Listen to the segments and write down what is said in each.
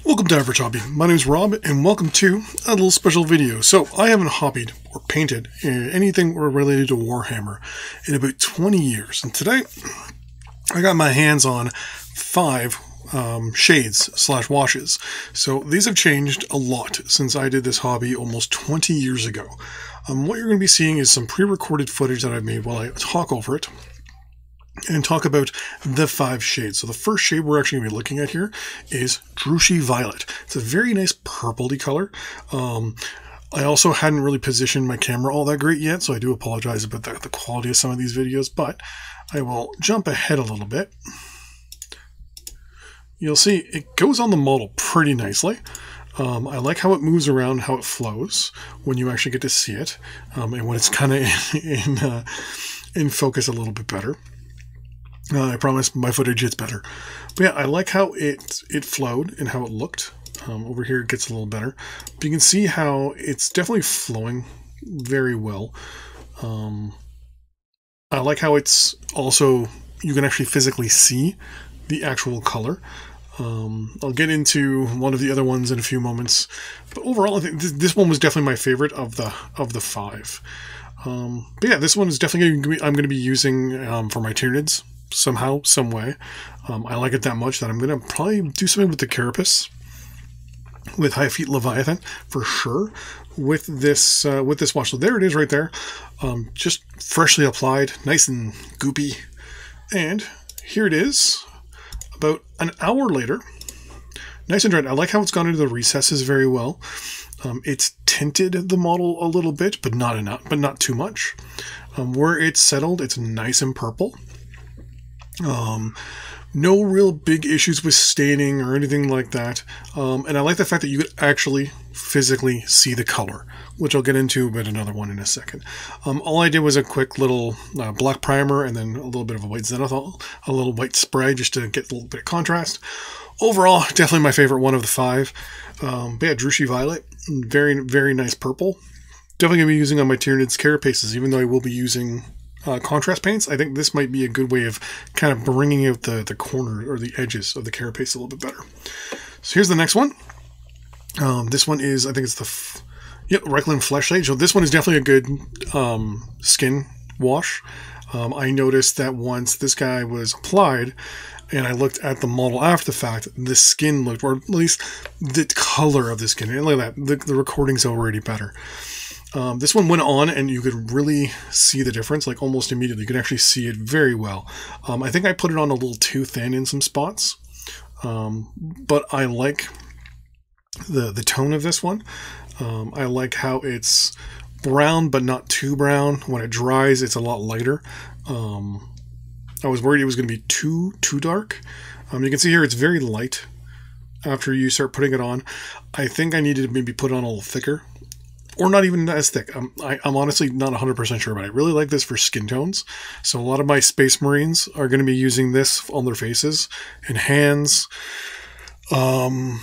Welcome to Earthshade. My name is Rob, and welcome to a little special video. So, I haven't hobbied or painted anything related to Warhammer in about 20 years, and today I got my hands on 5 shades / washes. So, these have changed a lot since I did this hobby almost 20 years ago. What you're going to be seeing is some pre-recorded footage that I've made while I talk over it and talk about the 5 shades. So the first shade we're actually going to be looking at here is Earthshade Violet. It's a very nice purpley color. I also hadn't really positioned my camera all that great yet, so I do apologize about the quality of some of these videos, but I will jump ahead a little bit. You'll see it goes on the model pretty nicely. I like how it moves around, how it flows when you actually get to see it, and when it's kind of in focus a little bit better. I promise my footage gets better. But yeah, I like how it flowed and how it looked. Over here it gets a little better. But you can see how it's definitely flowing very well. I like how it's also, you can actually physically see the actual color. I'll get into one of the other ones in a few moments. But overall, I think this one was definitely my favorite of the 5. But yeah, this one is definitely I'm going to be using for my Tyranids. Somehow, some way. I like it that much that I'm going to probably do something with the Carapace, with High Feet Leviathan, for sure, with this wash. So there it is right there. Just freshly applied, nice and goopy. And here it is, about an hour later. Nice and dry. I like how it's gone into the recesses very well. It's tinted the model a little bit, but not enough, but not too much. Where it's settled, it's nice and purple. No real big issues with staining or anything like that. And I like the fact that you could actually physically see the color, which I'll get into with another one in a second. All I did was a quick little black primer and then a little bit of a white zenithal, a little white spray just to get a little bit of contrast. Overall, definitely my favorite one of the 5. But yeah, Earthshade Violet, very, very nice purple. Definitely going to be using on my Tyranids Carapaces, even though I will be using contrast paints. I think this might be a good way of kind of bringing out the corner or the edges of the carapace a little bit better. So here's the next one. This one is, I think it's the Reikland Fleshshade. So this one is definitely a good skin wash. I noticed that once this guy was applied and I looked at the model after the fact, the skin looked, or at least the color of the skin, and look at that, the recording's already better. This one went on and you could really see the difference, like almost immediately. You could actually see it very well. I think I put it on a little too thin in some spots, but I like the tone of this one. I like how it's brown but not too brown. When it dries, it's a lot lighter. I was worried it was going to be too dark. You can see here it's very light after you start putting it on. I think I needed to maybe put it on a little thicker. Or not even as thick. I'm honestly not 100% sure, but I really like this for skin tones. So a lot of my Space Marines are going to be using this on their faces and hands, and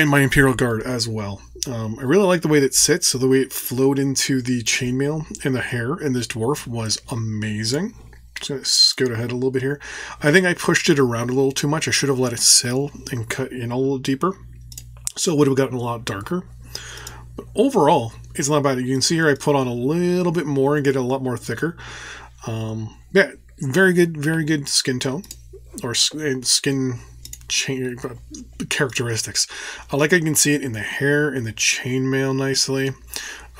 my Imperial Guard as well. I really like the way that it sits. So the way it flowed into the chainmail and the hair in this dwarf was amazing. Just going to scoot ahead a little bit here. I think I pushed it around a little too much. I should have let it settle and cut in a little deeper, so it would have gotten a lot darker. But overall, it's not bad. You can see here I put on a little bit more and get it a lot more thicker. Yeah, very good skin tone or skin characteristics. I like how you can see it in the hair, in the chainmail nicely.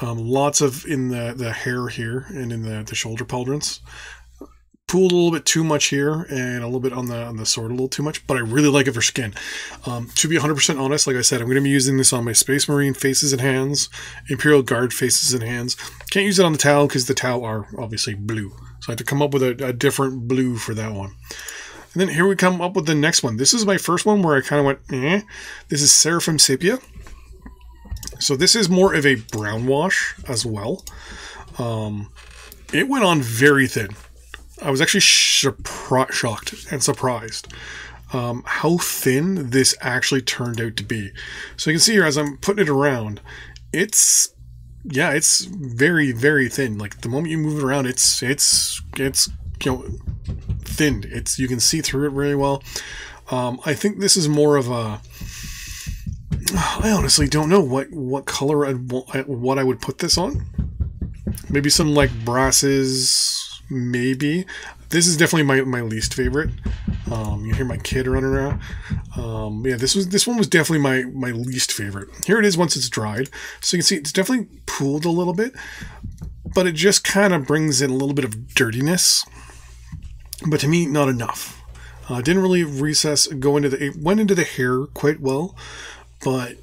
Lots of in the hair here and in the shoulder pauldrons. Pooled a little bit too much here and a little bit on the sword a little too much, but I really like it for skin. To be 100% honest, like I said, I'm going to be using this on my Space Marine faces and hands, Imperial Guard faces and hands. Can't use it on the Tau because the Tau are obviously blue. So I had to come up with a different blue for that one. And then here we come up with the next one. This is my first one where I kind of went, eh. This is Seraphim Sepia. So this is more of a brown wash as well. It went on very thin. I was actually shocked and surprised how thin this actually turned out to be. So you can see here as I'm putting it around, it's very, very thin. Like the moment you move it around, it's thinned. You can see through it really well. I think this is more of a I honestly don't know what color what I would put this on. Maybe some like brasses, maybe. This is definitely my least favorite. You hear my kid running around. Yeah, this one was definitely my least favorite. Here it is once it's dried. So you can see it's definitely pooled a little bit, but it just kind of brings in a little bit of dirtiness. But to me, not enough. Didn't really it went into the hair quite well, but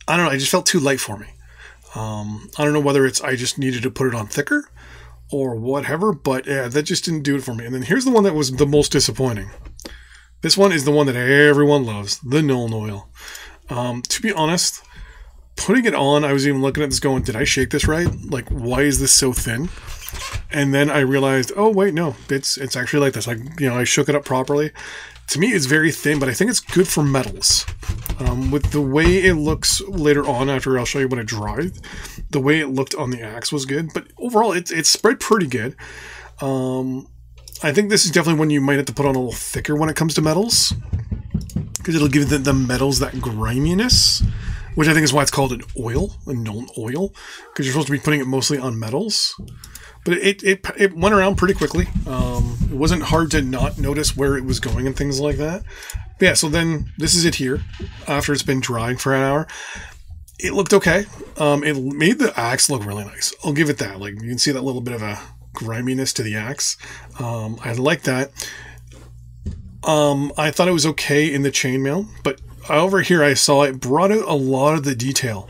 I don't know, it just felt too light for me. I don't know whether I just needed to put it on thicker or whatever, but yeah, that just didn't do it for me. And then here's the one that was the most disappointing. This one is the one that everyone loves, the Nuln Oil. To be honest, putting it on, I was even looking at this going, did I shake this right? Like, why is this so thin? And then I realized, oh wait, no, it's actually like this. I shook it up properly. To me, it's very thin, but I think it's good for metals. With the way it looks later on, after I'll show you when it dried, the way it looked on the axe was good. But overall, it's spread pretty good. I think this is definitely one you might have to put on a little thicker when it comes to metals, because it'll give the metals that griminess, which I think is why it's called an oil, a Nuln Oil, because you're supposed to be putting it mostly on metals. But it went around pretty quickly. It wasn't hard to not notice where it was going and things like that. But yeah, so then this is it here, after it's been drying for an hour. It looked okay. It made the axe look really nice. I'll give it that. Like, you can see that little bit of a griminess to the axe. I like that. I thought it was okay in the chainmail, but over here I saw it brought out a lot of the detail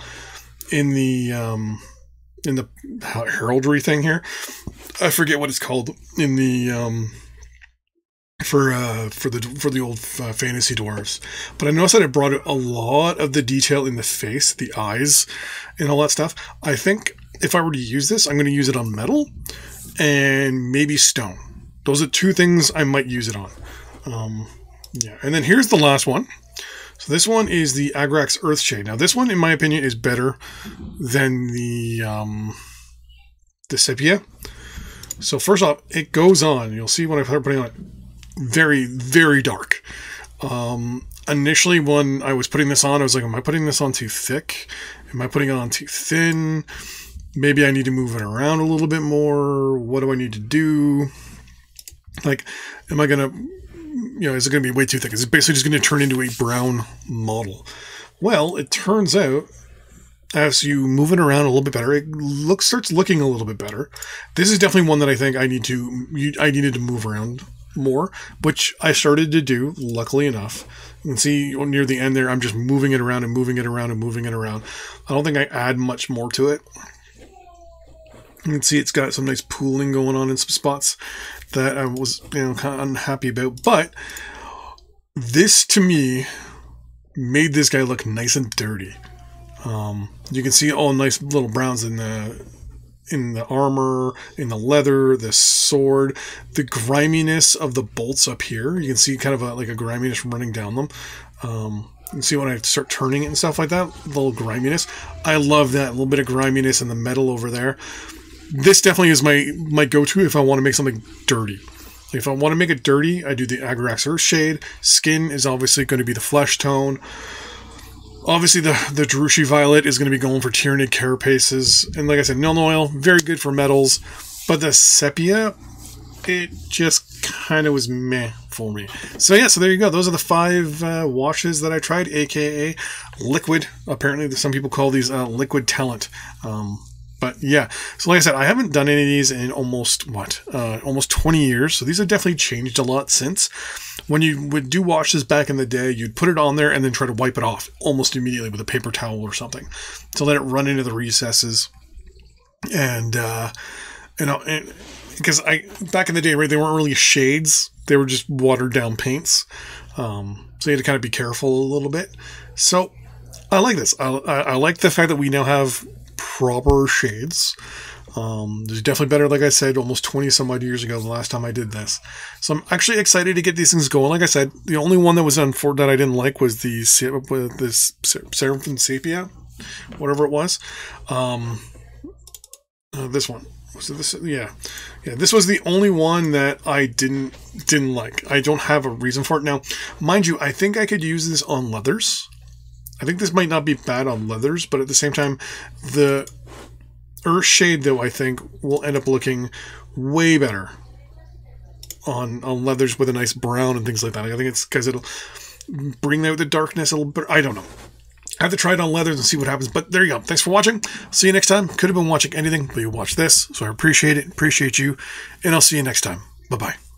in the heraldry thing here. I forget what it's called in the for the old fantasy dwarves, but I noticed that it brought out a lot of the detail in the face, the eyes, and all that stuff. I think if I were to use this, I'm going to use it on metal and maybe stone. Those are two things I might use it on. Yeah, and then here's the last one. So this one is the Agrax Earthshade. Now this one, in my opinion, is better than the Sepia. So first off, it goes on. You'll see when I start putting on it, very, very dark. Initially, when I was putting this on, I was like, am I putting this on too thick? Am I putting it on too thin? Maybe I need to move it around a little bit more. What do I need to do? Like, am I going to... is it going to be way too thick? Is it basically just going to turn into a brown model? Well, it turns out, as you move it around a little bit better, it starts looking a little bit better. This is definitely one that I think I needed to move around more, which I started to do, luckily enough. You can see near the end there, I'm just moving it around and moving it around and moving it around. I don't think I add much more to it. You can see it's got some nice pooling going on in some spots that I was, kind of unhappy about. But this, to me, made this guy look nice and dirty. You can see all nice little browns in the armor, in the leather, the sword, the griminess of the bolts up here. You can see kind of like a griminess running down them. You can see when I start turning it and stuff like that, the little griminess. I love that, a little bit of griminess in the metal over there. This definitely is my go-to if I want to make something dirty. If I want to make it dirty, I do the Agrax Earthshade. Skin is obviously going to be the flesh tone. Obviously, the Drushi Violet is going to be going for Tyranid Carapaces. And like I said, Nuln Oil, very good for metals. But the Sepia, it just kind of was meh for me. So yeah, so there you go. Those are the 5 washes that I tried, aka liquid. Apparently, some people call these liquid talent. But yeah, so like I said, I haven't done any of these in almost 20 years. So these have definitely changed a lot since. When you would do washes back in the day, you'd put it on there and then try to wipe it off almost immediately with a paper towel or something to let it run into the recesses. And because back in the day, right, they weren't really shades; they were just watered down paints. So you had to kind of be careful a little bit. So I like this. I like the fact that we now have proper shades. There's definitely better, like I said, almost 20 some odd years ago the last time I did this. So I'm actually excited to get these things going. Like I said, the only one that was that I didn't like was this Seraphim Sepia, whatever it was. This one. So this, yeah, this was the only one that I didn't like. I don't have a reason for it. Now, mind you, I think I could use this on leathers. I think this might not be bad on leathers, but at the same time, the Earthshade, though, I think will end up looking way better on leathers with a nice brown and things like that. I think it's because it'll bring out the darkness a little bit. I don't know. I have to try it on leathers and see what happens. But there you go. Thanks for watching. See you next time. Could have been watching anything, but you watched this, so I appreciate it. Appreciate you, and I'll see you next time. Bye-bye.